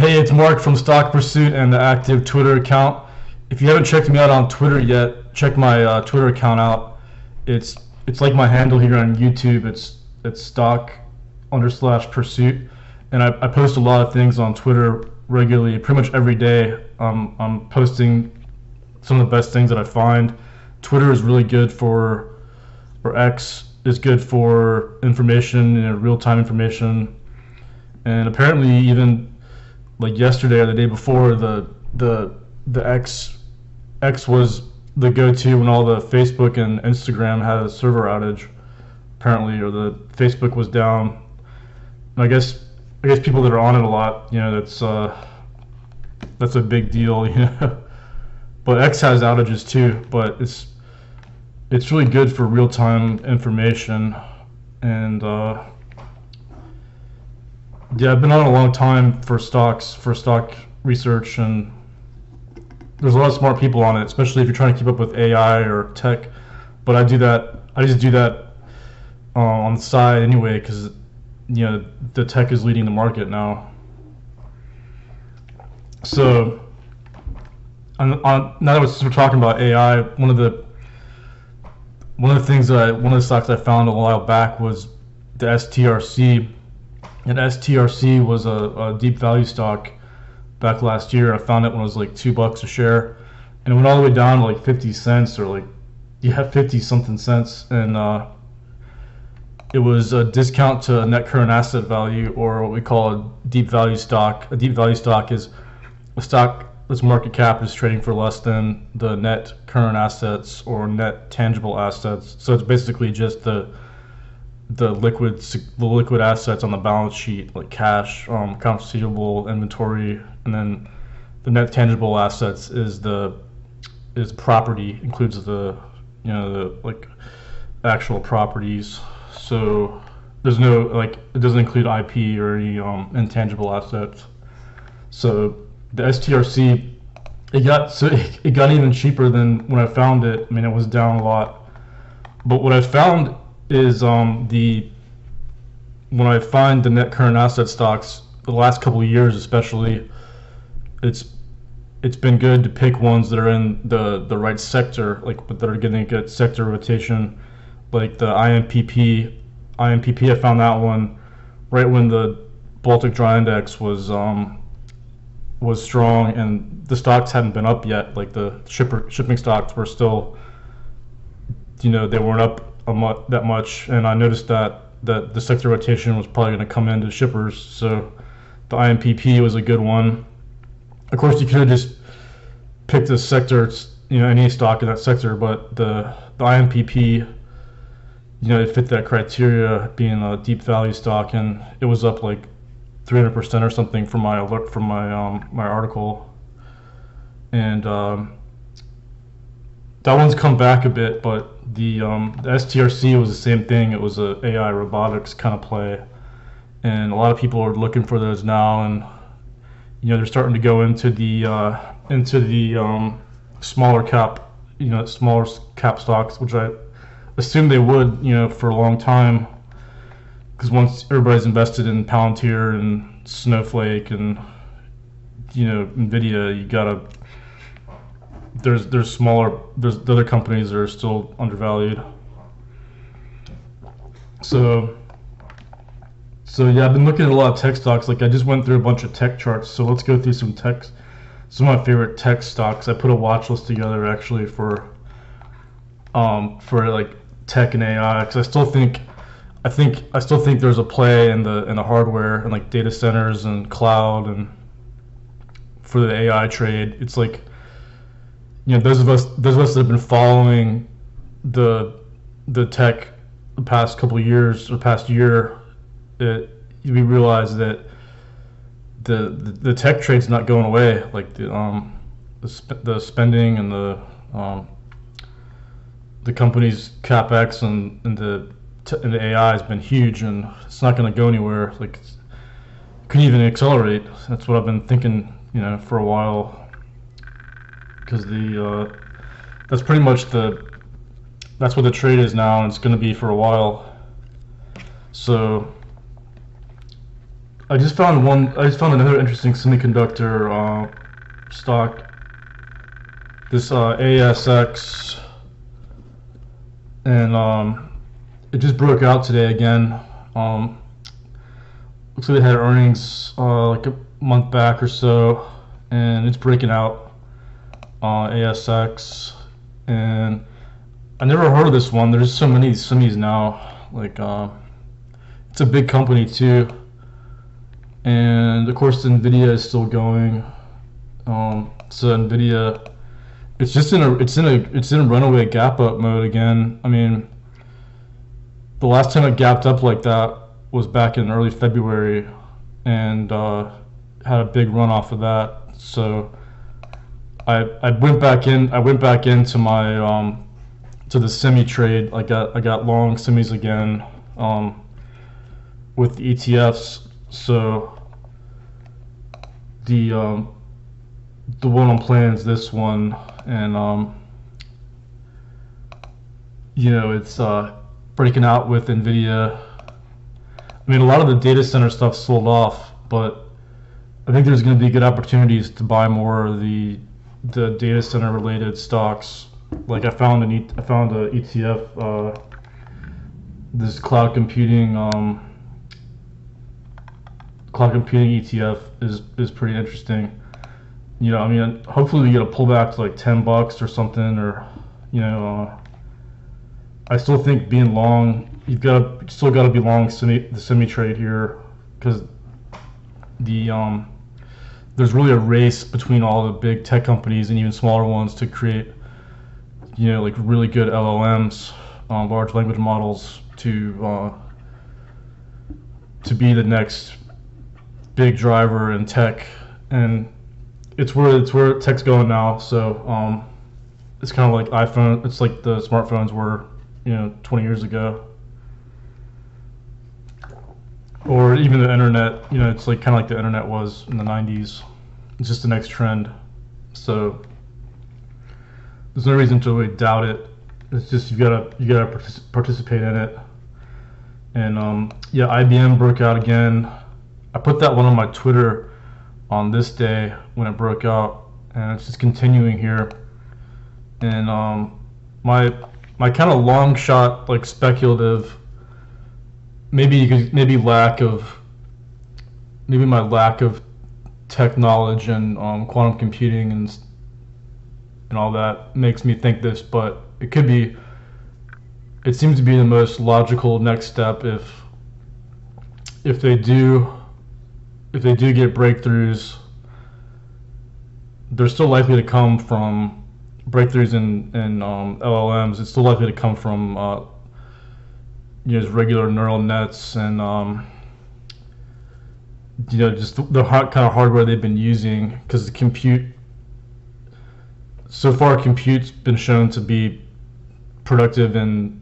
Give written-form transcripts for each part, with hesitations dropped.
Hey, it's Mark from Stock Pursuit and the active Twitter account. If you haven't checked me out on Twitter yet, check my Twitter account out. It's like my handle here on YouTube. It's stock_pursuit, and I post a lot of things on Twitter regularly, pretty much every day. I'm posting some of the best things that I find. Twitter is really good or X is good for information, real-time information, and apparently even like yesterday or the day before, the X was the go-to when all the Facebook and Instagram had a server outage, apparently, or the Facebook was down. And I guess people that are on it a lot, that's a big deal, But X has outages too, but it's really good for real-time information. And yeah, I've been on a long time for stock research, and there's a lot of smart people on it, especially if you're trying to keep up with AI or tech. But I just do that on the side anyway, because the tech is leading the market now. So now that we're talking about AI, one of the stocks I found a while back was the STRC. And STRC was a deep value stock back last year. I found it when it was like $2 a share, and it went all the way down to like 50 cents or 50 something cents. And it was a discount to net current asset value, or what we call a deep value stock. A deep value stock is a stock its market cap is trading for less than the net current assets or net tangible assets. So it's basically just the liquid assets on the balance sheet, like cash, accounts receivable, inventory, and then the net tangible assets is property, includes the actual properties. So there's no it doesn't include IP or any intangible assets. So the STRC, it got even cheaper than when I found it. I mean, it was down a lot, but what I found is when I find the net current asset stocks, the last couple of years especially, it's been good to pick ones that are in the right sector, that are getting a good sector rotation, like the IMPP. I found that one right when the Baltic Dry Index was strong and the stocks hadn't been up yet. Like the shipping stocks were still, they weren't up that much, and I noticed that the sector rotation was probably going to come into shippers, so the IMPP was a good one. Of course, you could have just picked a sector, any stock in that sector, but the IMPP, it fit that criteria, being a deep value stock, and it was up like 300% or something from my my article. And that one's come back a bit, but the STRC was the same thing. It was a AI robotics kind of play, and a lot of people are looking for those now, and they're starting to go into the smaller cap stocks, which I assumed they would, for a long time, because once everybody's invested in Palantir and Snowflake and NVDA, you gotta. There's the other companies that are still undervalued. So yeah, I've been looking at a lot of tech stocks. Like I just went through a bunch of tech charts. So let's go through some of my favorite tech stocks. I put a watch list together actually for like tech and AI, because I still think there's a play in the hardware and like data centers and cloud, and for the AI trade. It's like, those of us that have been following the tech the past couple of years or past year, we realize that the tech trade's not going away. Like the spending and the company's capex and the AI has been huge, and it's not going to go anywhere. Like it could even accelerate. That's what I've been thinking, for a while. Because that's pretty much that's what the trade is now, and it's going to be for a while. So I just found another interesting semiconductor stock. This ASX, and it just broke out today again. Looks like they had earnings like a month back or so, and it's breaking out. ASX, and I never heard of this one. There's so many semis now. Like it's a big company too, and of course the NVDA is still going. So NVIDIA, it's in runaway gap up mode again. I mean, the last time it gapped up like that was back in early February, and had a big run off of that. So I went back into my to the semi trade. I got long semis again with the ETFs. So the one I'm playing is this one, and you know, it's breaking out with NVIDIA. I mean, a lot of the data center stuff sold off, but I think there's going to be good opportunities to buy more of the data center related stocks. Like I found a ETF, this cloud computing ETF is pretty interesting. You know, I mean, hopefully we get a pullback to like $10 or something, or you know, I still think being long, you still got to be long the semi trade here, because there's really a race between all the big tech companies and even smaller ones to create, you know, like really good LLMs, large language models, to be the next big driver in tech. And it's where tech's going now. So it's kind of like iPhone. It's like the smartphones were, you know, 20 years ago, or even the internet. You know, it's like kind of like the internet was in the 90s. It's just the next trend. So there's no reason to really doubt it. It's just you gotta participate in it. And yeah, IBM broke out again. I put that one on my Twitter on this day when it broke out, and it's just continuing here. And my kind of long shot, like speculative, maybe my lack of tech knowledge and quantum computing and all that makes me think this, but it seems to be the most logical next step if they do get breakthroughs. They're still likely to come from breakthroughs in LLMs. It's still likely to come from you know, just regular neural nets and you know, just the kind of hardware they've been using, because the compute's been shown to be productive and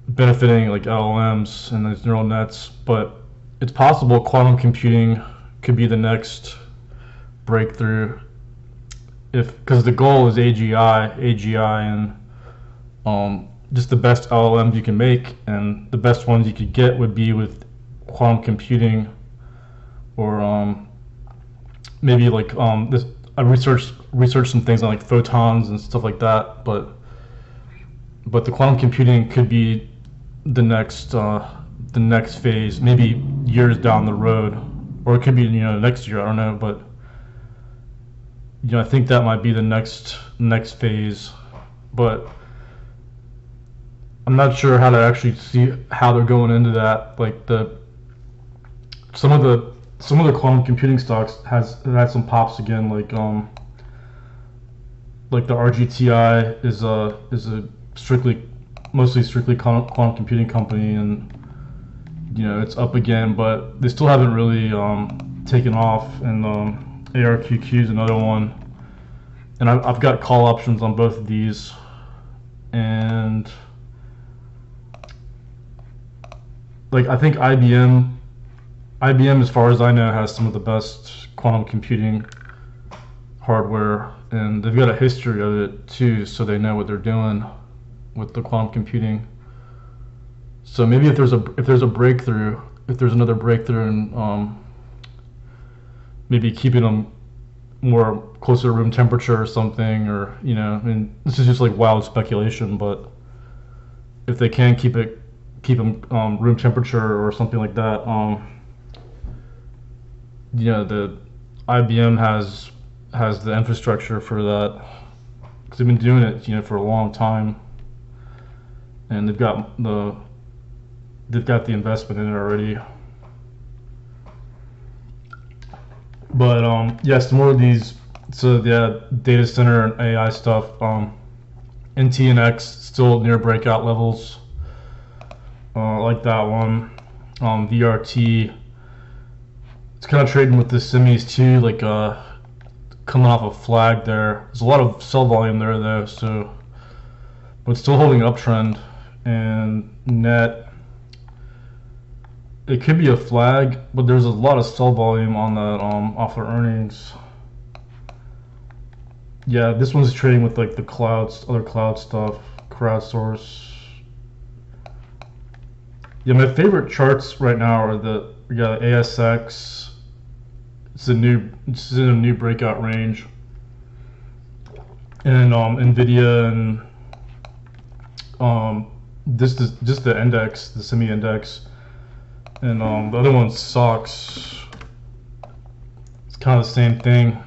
benefiting like LLMs and those neural nets. But it's possible quantum computing could be the next breakthrough, because the goal is AGI, and just the best LLMs you can make, and the best ones you could get would be with quantum computing, or maybe like this. I researched some things on like photons and stuff like that, but the quantum computing could be the next phase, maybe years down the road, or it could be, you know, next year. I don't know, but you know, I think that might be the next phase, but I'm not sure how to actually see how they're going into that. Like some of the quantum computing stocks had some pops again, like the RGTI is a mostly strictly quantum computing company, and you know, it's up again, but they still haven't really taken off. And ARQQ is another one, and I've got call options on both of these, and like I think IBM, as far as I know, has some of the best quantum computing hardware, and they've got a history of it too, so they know what they're doing with the quantum computing. So maybe if there's a breakthrough, if there's another breakthrough and maybe keeping them more closer to room temperature or something, or I mean, this is just like wild speculation, but if they can keep them room temperature or something like that, the IBM has the infrastructure for that, because they've been doing it for a long time, and they've got the investment in it already. But yes, more of these. So yeah, data center and AI stuff. NTNX still near breakout levels. Like that one. VRT. It's kind of trading with the semis too, like coming off a flag there. There's a lot of sell volume there though, so but still holding uptrend. And net. It could be a flag, but there's a lot of sell volume on that off their earnings. Yeah, this one's trading with like the clouds, other cloud stuff, crowdsource. Yeah, my favorite charts right now are we got ASX. It's in a new breakout range, and NVDA, and this is just the index, the semi index. And the other one's SOX. It's kind of the same thing.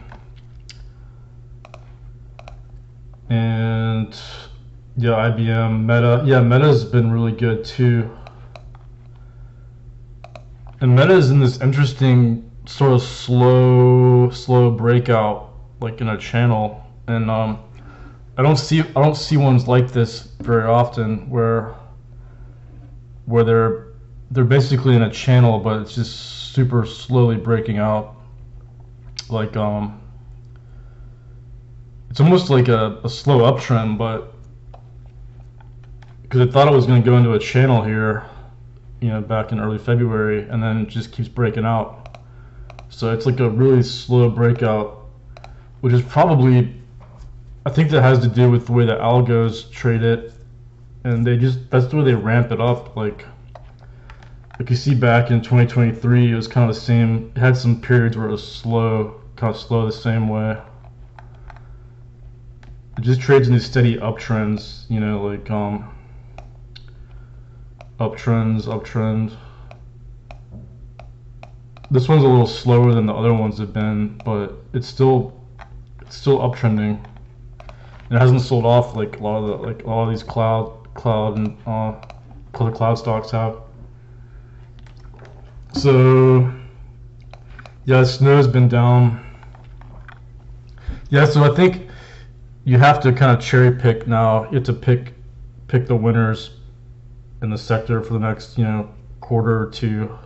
And yeah, IBM, Meta. Yeah, Meta's been really good too. And Meta's in this interesting sort of slow breakout, like in a channel. And I don't see ones like this very often, where they're basically in a channel, but it's just super slowly breaking out. Like it's almost like a slow uptrend, but because I thought it was going to go into a channel here, back in early February, and then it just keeps breaking out. So it's like a really slow breakout, which is probably, I think that has to do with the way the algos trade it, and that's the way they ramp it up. Like you see back in 2023, it was kind of the same. It had some periods where it was kind of slow the same way. It just trades in these steady uptrends, like uptrend. This one's a little slower than the other ones have been, but it's still uptrending. It hasn't sold off like a lot of these cloud and other cloud stocks have. So yeah, snow's been down. Yeah, so I think you have to kind of cherry pick now. You have to pick the winners in the sector for the next quarter or two,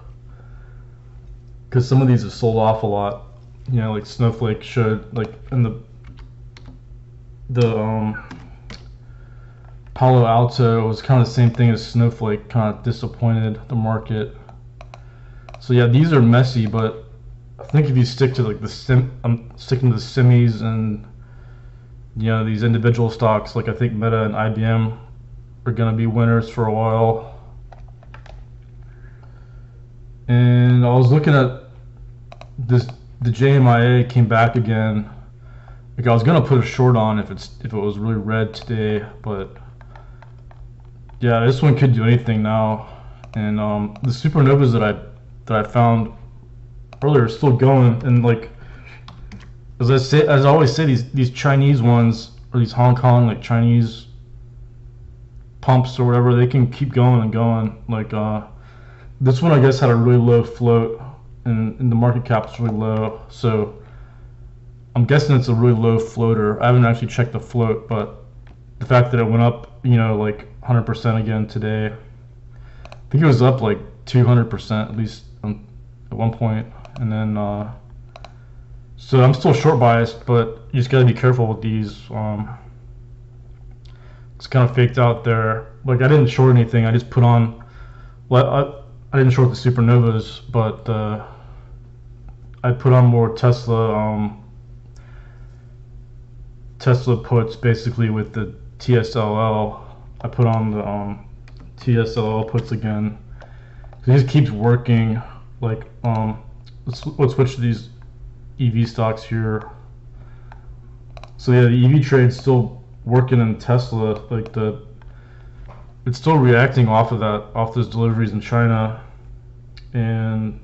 because some of these have sold off a lot. Like Snowflake should, like in the Palo Alto was kind of the same thing as Snowflake, kind of disappointed the market. So yeah, these are messy, but I think if you stick to like I'm sticking to the semis and these individual stocks, like I think Meta and IBM are gonna be winners for a while. And I was looking at this, the JMIA came back again. Like I was gonna put a short on if it was really red today, but yeah, this one could do anything now. And the supernovas that I found earlier are still going, and like as I always say, these Chinese ones, or these Hong Kong like Chinese pumps or whatever, they can keep going and going. Like this one I guess had a really low float, and the market cap is really low, so I'm guessing it's a really low floater. I haven't actually checked the float, but the fact that it went up like 100% again today, I think it was up like 200% at least at one point, and then so I'm still short biased, but you just gotta be careful with these. It's kind of faked out there. Like I didn't short anything, I just put on, well, I didn't short the supernovas, but I put on more Tesla puts, basically with the TSLL. I put on the TSLL puts again, He just keeps working. Like let's switch to these EV stocks here. So yeah, the EV trade's still working in Tesla. Like it's still reacting off of that, off those deliveries in China, and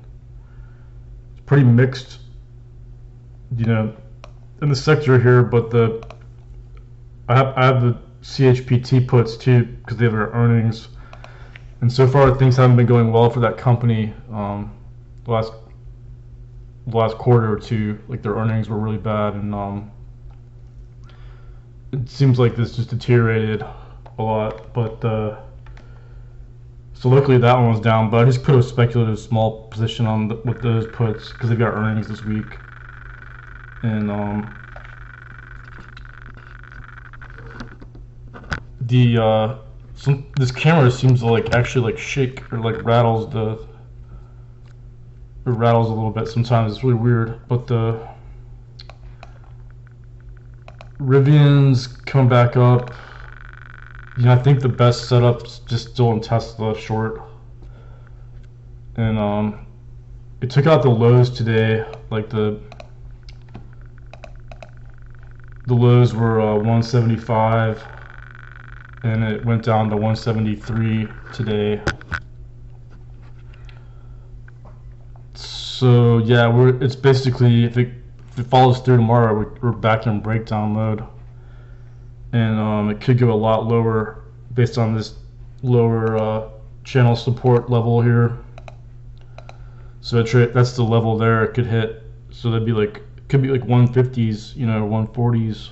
it's pretty mixed, you know, in the sector here. But I have the CHPT puts too because they have their earnings, and so far things haven't been going well for that company. The last quarter or two, like their earnings were really bad, and it seems like this just deteriorated a lot. But so luckily that one was down, but I just put a speculative small position on with those puts because they've got earnings this week. And this camera seems to like actually like shake or like rattles a little bit sometimes. It's really weird. But the Rivian's coming back up. You know, I think the best setup's just still in Tesla short. And it took out the lows today. Like the lows were 175, and it went down to 173 today. So yeah, it's basically, if it follows through tomorrow, we're back in breakdown mode, and it could go a lot lower based on this lower channel support level here. So that's the level there it could hit. So that'd be like, could be like 150s, you know, 140s.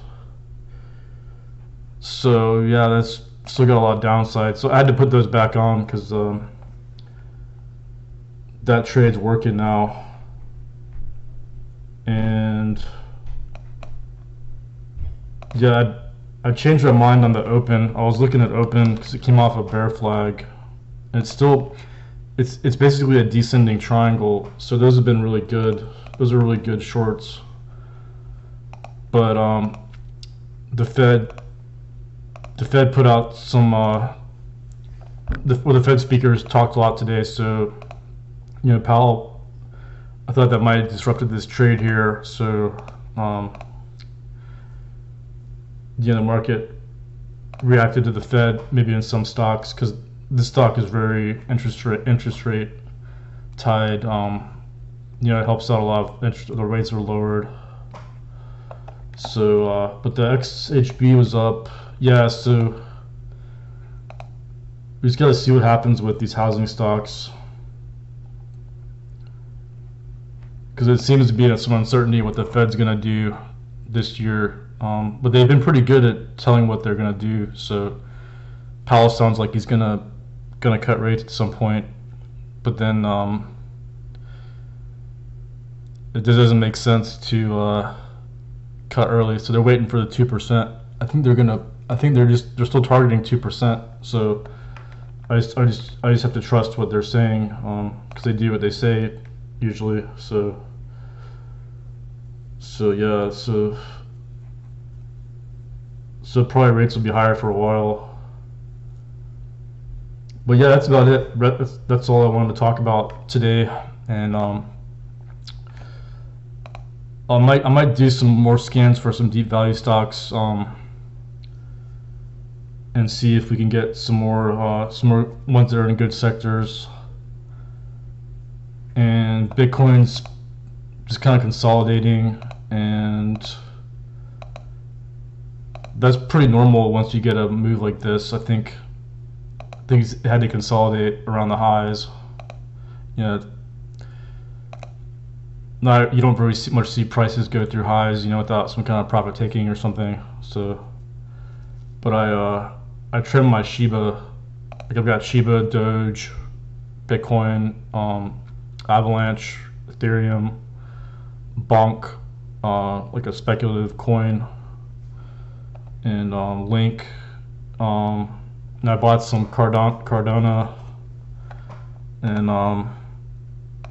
So yeah, that's still got a lot of downside. So I had to put those back on because that trade's working now. And yeah, I changed my mind on the open. I was looking at open because it came off a bear flag, and it's basically a descending triangle. So those have been really good. Those are really good shorts. But the Fed put out some the Fed speakers talked a lot today. So you know, Powell, I thought that might have disrupted this trade here. So you know, the market reacted to the Fed maybe in some stocks because this stock is very interest rate tied. You know, it helps out a lot of the rates are lowered. So but the XHB was up. Yeah, so we just got to see what happens with these housing stocks, because it seems to be some uncertainty what the Fed's going to do this year. But they've been pretty good at telling what they're going to do. So Powell sounds like he's gonna cut rates at some point, but then it just doesn't make sense to cut early. So they're waiting for the 2%. I think they're still targeting 2%. So I just have to trust what they're saying, because they do what they say usually. So yeah, so probably rates will be higher for a while. But yeah, that's about it. That's all I wanted to talk about today. And I might do some more scans for some deep value stocks, and see if we can get some more ones that are in good sectors. And Bitcoin's just kind of consolidating, and that's pretty normal once you get a move like this. I think things had to consolidate around the highs. You don't very much see prices go through highs, you know, without some kind of profit taking or something. So, but I trimmed my Shiba. Like I've got Shiba, Doge, Bitcoin, Avalanche, Ethereum, Bonk, like a speculative coin, and Link. And I bought some Cardano, and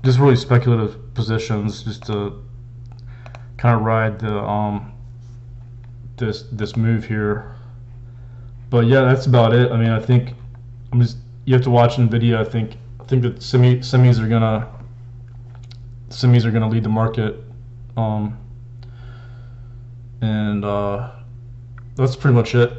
just really speculative positions, just to kind of ride the this move here. But yeah, that's about it. I mean, I think you have to watch NVDA. I think I think that semis are gonna lead the market, and that's pretty much it.